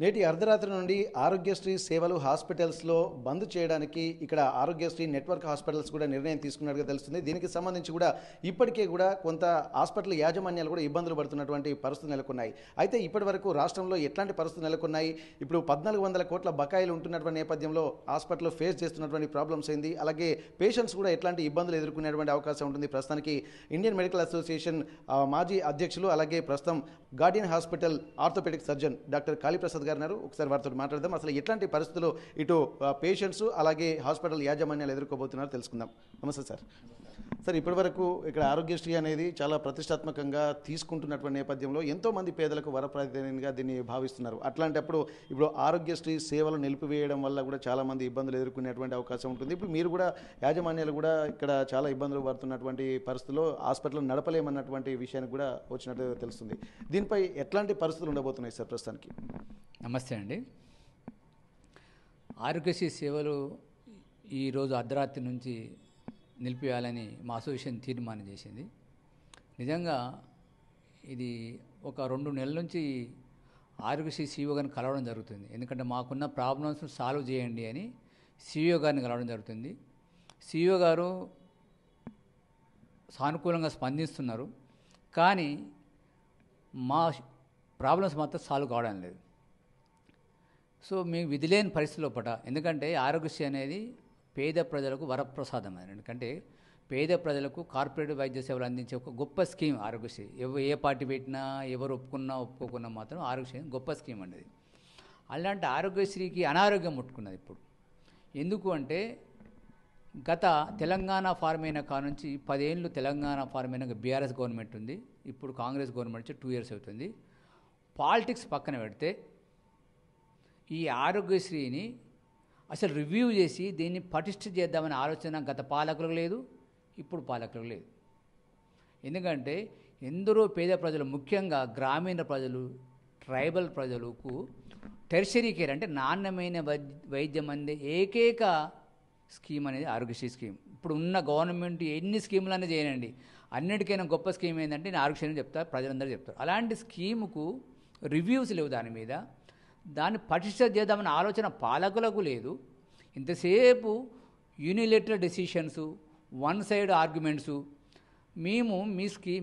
నేటి అర్ధరాత్రి నుండి ఆరోగ్యశ్రీ సేవలు హాస్పిటల్స్లో బంద్ చేయడానికి ఇక్కడ ఆరోగ్యశ్రీ నెట్వర్క్ హాస్పిటల్స్ కూడా నిర్ణయం తీసుకున్నట్టుగా తెలుస్తుంది. దీనికి సంబంధించి కూడా ఇప్పటికే కూడా కొంత హాస్పిటల్ యాజమాన్యాలు కూడా ఇబ్బందులు పడుతున్నటువంటి పరిస్థితులు నెలకొన్నాయి. అయితే ఇప్పటి వరకు రాష్ట్రంలో ఎట్లాంటి పరిస్థితులు నెలకొన్నాయి, ఇప్పుడు 1400 కోట్ల బకాయిలు ఉంటున్నటువంటి నేపథ్యంలో హాస్పిటల్ ఫేస్ చేస్తున్నటువంటి ప్రాబ్లమ్స్ ఏంది, అలాగే పేషెంట్స్ కూడా ఎట్లాంటి ఇబ్బందులు ఎదుర్కొనేటువంటి అవకాశం ఉంటుంది. ప్రస్తుతానికి ఇండియన్ మెడికల్ అసోసియేషన్ మాజీ అధ్యక్షులు, అలాగే ప్రస్తుతం guardian hospital orthopaedic surgeon doctor Kaliprasad గారు ఉన్నారు. ఒకసారి వారితో మాట్లాడదాం. అసలు ఎట్లాంటి పరిస్థితుల్లో ఇటు పేషెంట్స్ అలాగే హాస్పిటల్ యాజమాన్యాలు ఎదుర్కోబోతున్నారో తెలుసుకుందాం. నమస్తే సార్. సార్, ఇప్పటి వరకు ఇక్కడ ఆరోగ్యశ్రీ అనేది చాలా ప్రతిష్టాత్మకంగా తీసుకుంటున్నటువంటి నేపథ్యంలో ఎంతోమంది పేదలకు వరప్రదాయంగా దీన్ని భావిస్తున్నారు. అట్లాంటప్పుడు ఇప్పుడు ఆరోగ్యశ్రీ సేవలు నిలిపివేయడం వల్ల కూడా చాలామంది ఇబ్బందులు ఎదుర్కొనేటువంటి అవకాశం ఉంటుంది. ఇప్పుడు మీరు కూడా యాజమాన్యాలు కూడా ఇక్కడ చాలా ఇబ్బందులు పడుతున్నటువంటి పరిస్థితుల్లో హాస్పిటల్ నడపలేమన్నటువంటి విషయానికి కూడా వచ్చినట్టు తెలుస్తుంది. దీనిపై ఎట్లాంటి పరిస్థితులు ఉండబోతున్నాయి సార్ ప్రస్తుతానికి? నమస్తే అండి. ఆరోగ్యశ్రీ సేవలు ఈరోజు అర్ధరాత్రి నుంచి నిలిపివేయాలని మా అసోసియేషన్ తీర్మానం చేసింది. నిజంగా ఇది ఒక 2 నెలల నుంచి ఆరోగ్యశ్రీ సీఈఓ గారిని కలవడం జరుగుతుంది. ఎందుకంటే మాకున్న ప్రాబ్లమ్స్ సాల్వ్ చేయండి అని సీఈఓ గారిని కలవడం జరుగుతుంది. సీఈఓ గారు సానుకూలంగా స్పందిస్తున్నారు, కానీ మా ప్రాబ్లమ్స్ మాత్రం సాల్వ్ కావడం లేదు. సో మేము విధిలేని పరిస్థితిలో ఎందుకంటే ఆరోగ్యశ్రీ అనేది పేద ప్రజలకు వరప్రసాదం. ఎందుకంటే పేద ప్రజలకు కార్పొరేట్ వైద్య సేవలు అందించే ఒక గొప్ప స్కీమ్ ఆరోగ్యశ్రీ. ఏ పార్టీ పెట్టినా, ఎవరు ఒప్పుకోకున్నా మాత్రం ఆరోగ్యశ్రీ గొప్ప స్కీమ్ అండి. అలాంటి ఆరోగ్యశ్రీకి అనారోగ్యం ముట్టుకున్నది ఇప్పుడు. ఎందుకు అంటే గత తెలంగాణ ఫార్మ్ అయిన కాడ నుంచి 10 ఏళ్ళు తెలంగాణ ఫార్మ్ అయినాక బీఆర్ఎస్ గవర్నమెంట్ ఉంది. ఇప్పుడు కాంగ్రెస్ గవర్నమెంట్ వచ్చి 2 ఇయర్స్ అవుతుంది. పాలిటిక్స్ పక్కన పెడితే ఈ ఆరోగ్యశ్రీని అసలు రివ్యూ చేసి దీన్ని పటిష్ట చేద్దామనే ఆలోచన గత పాలకులకు లేదు, ఇప్పుడు పాలకులకు లేదు. ఎందుకంటే ఎందరో పేద ప్రజలు, ముఖ్యంగా గ్రామీణ ప్రజలు, ట్రైబల్ ప్రజలకు టెర్షరీ కేర్ అంటే నాణ్యమైన వైద్యం అందే ఏకైక స్కీమ్ అనేది ఆరోగ్యశ్రీ స్కీమ్. ఇప్పుడు ఉన్న గవర్నమెంట్ ఎన్ని స్కీములన్నీ చేయనండి, అన్నిటికైనా గొప్ప స్కీమ్ ఏంటంటే నేను ఆరోగ్యశ్రీ చెప్తాను, ప్రజలందరూ చెప్తారు. అలాంటి స్కీముకు రివ్యూస్ లేవు, దాని మీద దాన్ని పటిష్ట చేద్దామనే ఆలోచన పాలకులకు లేదు. ఇంతసేపు యూనిలేటరల్ డెసిషన్స్, వన్ సైడ్ ఆర్గ్యుమెంట్సు. మేము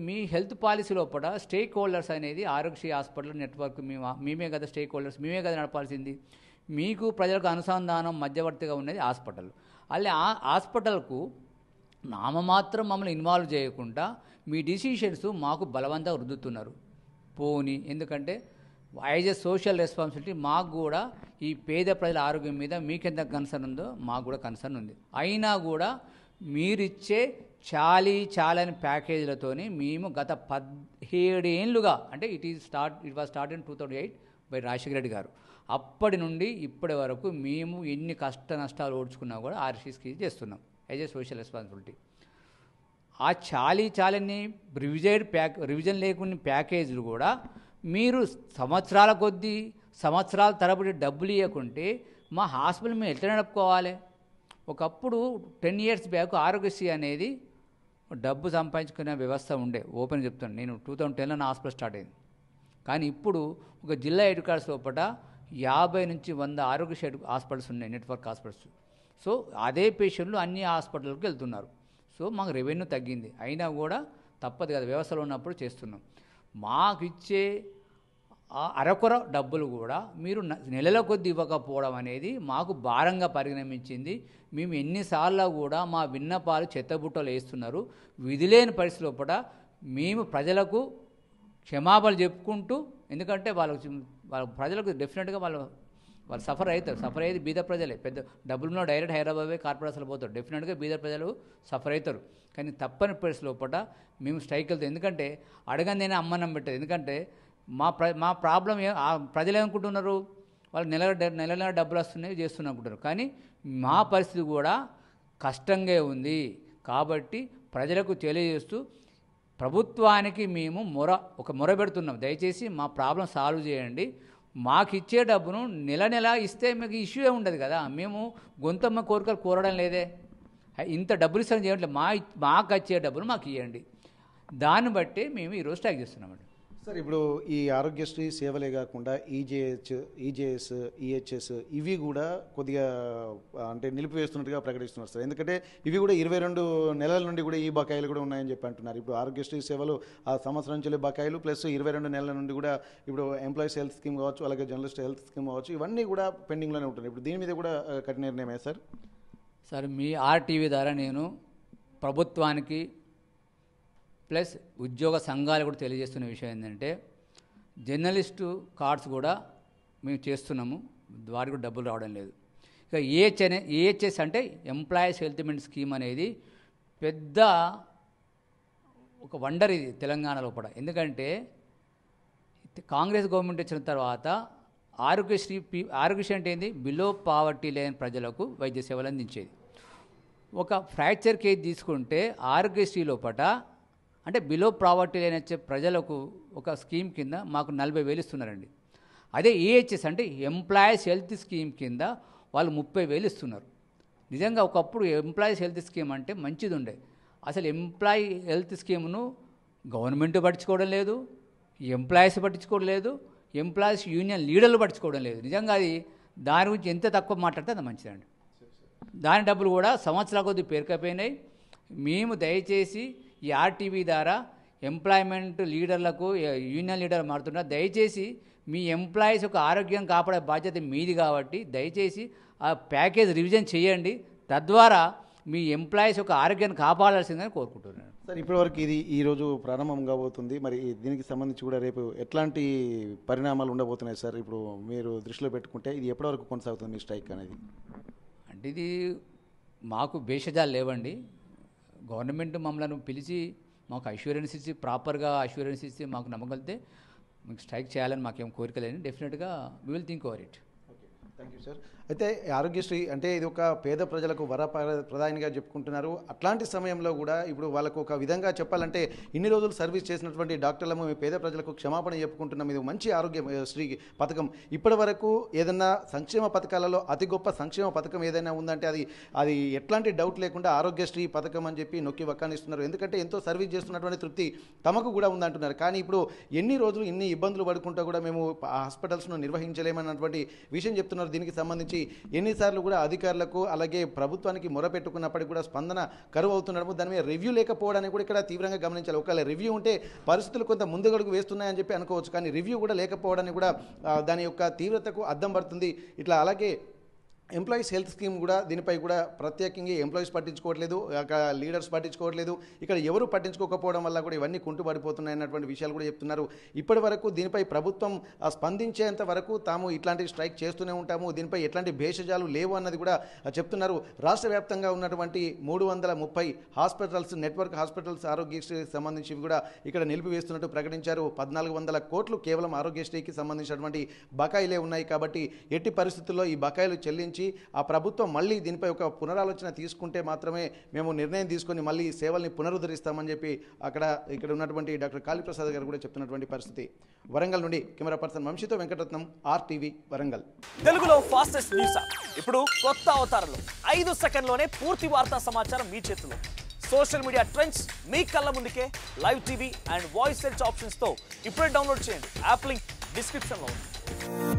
మీ హెల్త్ పాలసీ లోపల స్టేక్ హోల్డర్స్ అనేది ఆరోగ్యశ్రీ హాస్పిటల్ నెట్వర్క్ మేమే కదా స్టేక్ హోల్డర్స్, మేమే కదా నడపాల్సింది. మీకు ప్రజలకు అనుసంధానం మధ్యవర్తిగా ఉన్నది హాస్పిటల్. అలా ఆ హాస్పిటల్కు నామమాత్రం మమ్మల్ని ఇన్వాల్వ్ చేయకుండా మీ డిసిషన్స్ మాకు బలవంతంగా రుద్దుతున్నారు. పోని ఎందుకంటే యాజ్ ఎ సోషల్ రెస్పాన్సిబిలిటీ మాకు కూడా ఈ పేద ప్రజల ఆరోగ్యం మీద మీకెంత కన్సర్న్ ఉందో మాకు కూడా కన్సర్న్ ఉంది. అయినా కూడా మీరిచ్చే చాలని ప్యాకేజీలతోని మేము గత 17 ఏళ్ళుగా, అంటే it was start in 2008 by Rajasekhara Reddy గారు. అప్పటి నుండి ఇప్పటి వరకు మేము ఎన్ని కష్ట నష్టాలు ఓడ్చుకున్నా కూడా ఆర్సీస్కి చేస్తున్నాం యాజ్ ఏ సోషల్ రెస్పాన్సిబిలిటీ. ఆ చాలని రివిజన్ లేకున్న ప్యాకేజీలు కూడా మీరు సంవత్సరాల కొద్దీ సంవత్సరాల తరబడి డబ్బులు ఇవ్వకుంటే మా హాస్పిటల్ మేము ఎట్లా నడుపుకోవాలి? ఒకప్పుడు 10 ఇయర్స్ బ్యాక్ ఆరోగ్యశ్రీ అనేది డబ్బు సంపాదించుకునే వ్యవస్థ ఉండే. ఓపెన్ చెప్తాను, నేను 2010లో నా హాస్పిటల్ స్టార్ట్ అయింది. కానీ ఇప్పుడు ఒక జిల్లా హెడ్ క్వార్టర్స్ లోపల 50 నుంచి 100 ఆరోగ్యశ్రీ హాస్పిటల్స్ ఉన్నాయి, నెట్వర్క్ హాస్పిటల్స్. సో అదే పేషెంట్లు అన్ని హాస్పిటల్కి వెళ్తున్నారు. సో మాకు రెవెన్యూ తగ్గింది, అయినా కూడా తప్పదు కదా, వ్యవస్థలో ఉన్నప్పుడు చేస్తున్నాం. మాకు ఇచ్చే అరకొర డబ్బులు కూడా మీరు నెలల కొద్ది ఇవ్వకపోవడం అనేది మాకు భారంగా పరిగణించింది. మేము ఎన్నిసార్లు కూడా మా విన్నపాలు చెత్తబుట్టలు వేస్తున్నారు. విధిలేని పరిస్థితి లోపల మేము ప్రజలకు క్షమాపణలు చెప్పుకుంటూ, ఎందుకంటే వాళ్ళ ప్రజలకు డెఫినెట్గా వాళ్ళు సఫర్ అవుతారు. సఫర్ అయ్యేది బీద ప్రజలే. పెద్ద డబ్బులున్న డైరెక్ట్ హైదరాబాద్ కార్పొరేషన్లు పోతారు, డెఫినెట్గా బీద ప్రజలు సఫర్ అవుతారు. కానీ తప్పని పరిస్థితి లోపల మేము స్ట్రైక్ వెళ్తాం. ఎందుకంటే అడగందేనే అమ్మనం పెట్టేది. ఎందుకంటే మా ప్రాబ్లం ప్రజలు ఏమనుకుంటున్నారు, వాళ్ళు నెల డబ్బులు వస్తున్నాయి చేస్తున్నా అనుకుంటారు. కానీ మా పరిస్థితి కూడా కష్టంగా ఉంది. కాబట్టి ప్రజలకు తెలియజేస్తూ ప్రభుత్వానికి మేము మొర పెడుతున్నాం, దయచేసి మా ప్రాబ్లం సాల్వ్ చేయండి. మాకు ఇచ్చే డబ్బును నెల ఇస్తే మీకు ఇష్యూ ఉండదు కదా. మేము గొంతమ్మ కోరికలు కోరడం లేదే, ఇంత డబ్బులు ఇస్తాను చేయట్లేదు. మాకు వచ్చే డబ్బులు మాకు ఇవ్వండి. దాన్ని బట్టి మేము ఈరోజు స్ట్రైక్ చేస్తున్నామండి. సార్ ఇప్పుడు ఈ ఆరోగ్యశ్రీ సేవలే కాకుండా ఈజేఎస్, ఈహెచ్ఎస్ ఇవి కూడా కొద్దిగా అంటే నిలిపివేస్తున్నట్టుగా ప్రకటిస్తున్నారు సార్. ఎందుకంటే ఇవి కూడా 22 నెలల నుండి కూడా ఈ బకాయిలు కూడా ఉన్నాయని చెప్పి అంటున్నారు. ఇప్పుడు ఆరోగ్యశ్రీ సేవలు ఆ సంవత్సరం నుంచి బకాయిలు ప్లస్ 22 నెలల నుండి కూడా ఇప్పుడు ఎంప్లాయీస్ హెల్త్ స్కీమ్ కావచ్చు, అలాగే జర్నలిస్ట్ హెల్త్ స్కీమ్ కావచ్చు, ఇవన్నీ కూడా పెండింగ్లోనే ఉంటున్నాయి. ఇప్పుడు దీని మీద కూడా కఠిన నిర్ణయమే సార్. సార్ మీ ఆర్టీవీ ద్వారా నేను ప్రభుత్వానికి ప్లస్ ఉద్యోగ సంఘాలు కూడా తెలియజేస్తున్న విషయం ఏంటంటే జర్నలిస్టు కార్డ్స్ కూడా మేము చేస్తున్నాము, వారికి కూడా డబ్బులు రావడం లేదు. ఇక ఏహెచ్ఎస్ అంటే ఎంప్లాయీస్ హెల్త్ స్కీమ్ అనేది పెద్ద ఒక వండర్ ఇది తెలంగాణ లోపల. ఎందుకంటే కాంగ్రెస్ గవర్నమెంట్ వచ్చిన తర్వాత ఆరోగ్యశ్రీ అంటే ఏంది, బిలో పావర్టీ లేని ప్రజలకు వైద్య సేవలు అందించేది. ఒక ఫ్రాక్చర్ కేసు తీసుకుంటే ఆరోగ్యశ్రీ లోపల అంటే బిలో పావర్టీ లేని ప్రజలకు ఒక స్కీమ్ కింద మాకు 40,000 ఇస్తున్నారండి. అదే ఈహెచ్ఎస్ అంటే ఎంప్లాయీస్ హెల్త్ స్కీమ్ కింద వాళ్ళు 30,000 ఇస్తున్నారు. నిజంగా ఒకప్పుడు ఎంప్లాయీస్ హెల్త్ స్కీమ్ అంటే మంచిది ఉండే. అసలు ఎంప్లాయీ హెల్త్ స్కీమ్ను గవర్నమెంట్ పట్టించుకోవడం లేదు, ఎంప్లాయీస్ పట్టించుకోవడం లేదు, ఎంప్లాయీస్ యూనియన్ లీడర్లు పట్టించుకోవడం లేదు. నిజంగా అది దాని గురించి ఎంత తక్కువ మాట్లాడితే అంత మంచిదండి. దాని డబ్బులు కూడా సంవత్సరాల కొద్ది పేరుకపోయినాయి. మేము దయచేసి ఈ ఆర్టీవీ ద్వారా ఎంప్లాయ్మెంట్ లీడర్లకు యూనియన్ లీడర్ మారుతున్నారు. దయచేసి మీ ఎంప్లాయీస్ యొక్క ఆరోగ్యం కాపాడే బాధ్యత మీది కాబట్టి దయచేసి ఆ ప్యాకేజ్ రివిజన్ చేయండి. తద్వారా మీ ఎంప్లాయీస్ యొక్క ఆరోగ్యాన్ని కాపాడాల్సిందని కోరుకుంటున్నాను. సార్ ఇప్పటివరకు ఇది ఈరోజు ప్రారంభం కాబోతుంది. మరి దీనికి సంబంధించి కూడా రేపు ఎట్లాంటి పరిణామాలు ఉండబోతున్నాయి సార్? ఇప్పుడు మీరు దృష్టిలో పెట్టుకుంటే ఇది ఎప్పటివరకు కొనసాగుతుంది మీ స్ట్రైక్ అనేది? అంటే ఇది మాకు భేషజాలు లేవండి. గవర్నమెంట్ మమ్మల్ని పిలిచి మాకు అష్యూరెన్స్ ఇచ్చి ప్రాపర్గా అష్యూరెన్స్ ఇచ్చి మాకు నమ్మగలిగితే మీకు స్ట్రైక్ చేయాలని మాకేం కోరిక లేని డెఫినెట్గా we will think over it. Thank you sir. అయితే ఆరోగ్యశ్రీ అంటే ఇది ఒక పేద ప్రజలకు ప్రధానిగా చెప్పుకుంటున్నారు. అట్లాంటి సమయంలో కూడా ఇప్పుడు వాళ్ళకు ఒక విధంగా చెప్పాలంటే ఇన్ని రోజులు సర్వీస్ చేసినటువంటి డాక్టర్లము మీ పేద ప్రజలకు క్షమాపణ చెప్పుకుంటున్నాం. ఇది మంచి ఆరోగ్యశ్రీ పథకం. ఇప్పటి వరకు ఏదన్నా సంక్షేమ పథకాలలో అతి గొప్ప సంక్షేమ పథకం ఏదైనా ఉందంటే అది ఎట్లాంటి డౌట్ లేకుండా ఆరోగ్యశ్రీ పథకం అని చెప్పి నొక్కి వక్కానిస్తున్నారు. ఎందుకంటే ఎంతో సర్వీస్ చేస్తున్నటువంటి తృప్తి తమకు కూడా ఉందంటున్నారు. కానీ ఇప్పుడు ఎన్ని రోజులు ఇన్ని ఇబ్బందులు పడుకుంటా కూడా మేము హాస్పిటల్స్ను నిర్వహించలేమన్నటువంటి విషయం చెప్తున్నారు. దీనికి సంబంధించి ఎన్నిసార్లు కూడా అధికారులకు అలాగే ప్రభుత్వానికి మొరపెట్టుకున్నప్పటికీ కూడా స్పందన కరువు అవుతున్నారు. దాని మీద రివ్యూ లేకపోవడానికి కూడా ఇక్కడ తీవ్రంగా గమనించాలి. ఒకవేళ రివ్యూ ఉంటే పరిస్థితులు కొంత ముందుగడుగు వేస్తున్నాయని చెప్పి అనుకోవచ్చు. కానీ రివ్యూ కూడా లేకపోవడానికి కూడా దాని యొక్క తీవ్రతకు అద్దం పడుతుంది. ఇట్లా అలాగే ఎంప్లాయీస్ హెల్త్ స్కీమ్ కూడా దీనిపై కూడా ప్రత్యేకంగా ఎంప్లాయీస్ పట్టించుకోవట్లేదు, అక్కడ లీడర్స్ పట్టించుకోవట్లేదు. ఇక్కడ ఎవరు పట్టించుకోకపోవడం వల్ల కూడా ఇవన్నీ కుంటుపడిపోతున్నాయి అన్నటువంటి విషయాలు కూడా చెప్తున్నారు. ఇప్పటి వరకు దీనిపై ప్రభుత్వం స్పందించేంత వరకు తాము ఇట్లాంటి స్ట్రైక్ చేస్తూనే ఉంటాము, దీనిపై ఎట్లాంటి భేషజాలు లేవు అన్నది కూడా చెప్తున్నారు. రాష్ట్ర వ్యాప్తంగా ఉన్నటువంటి 330 హాస్పిటల్స్ నెట్వర్క్ హాస్పిటల్స్ ఆరోగ్యశ్రీకి సంబంధించి కూడా ఇక్కడ నిలిపివేస్తున్నట్టు ప్రకటించారు. 1400 కోట్లు కేవలం ఆరోగ్యశ్రీకి సంబంధించినటువంటి బకాయిలే ఉన్నాయి. కాబట్టి ఎట్టి పరిస్థితుల్లో ఈ బకాయిలు చెల్లించి ఆ ప్రభుత్వం మళ్ళీ దీనిపై ఒక పునరాలోచన తీసుకుంటే మాత్రమే మేము నిర్ణయం తీసుకొని మళ్ళీ సేవల్ని పునరుద్ధరిస్తామని చెప్పి ఇక్కడ ఉన్నటువంటి డాక్టర్ కాళీప్రసాద్ గారు కూడా చెప్తున్నటువంటి పరిస్థితి. వరంగల్ నుండి కెమెరా పర్సన్ వంశీతో వెంకటరత్నం, RTV వరంగల్. తెలుగులో ఫాస్టెస్ట్ న్యూస్ ఇప్పుడు కొత్త అవతారంలో 5 సెకండ్లోనే పూర్తి వార్తా సమాచారం మీ చేతిలో. సోషల్ మీడియా ట్రెండ్స్ మీ కళ్ళ ముందుకే live TV and voice search options తో ఇప్పుడే డౌన్లోడ్ చేయండి. యాప్ లింక్ డిస్క్రిప్షన్లో ఉంది.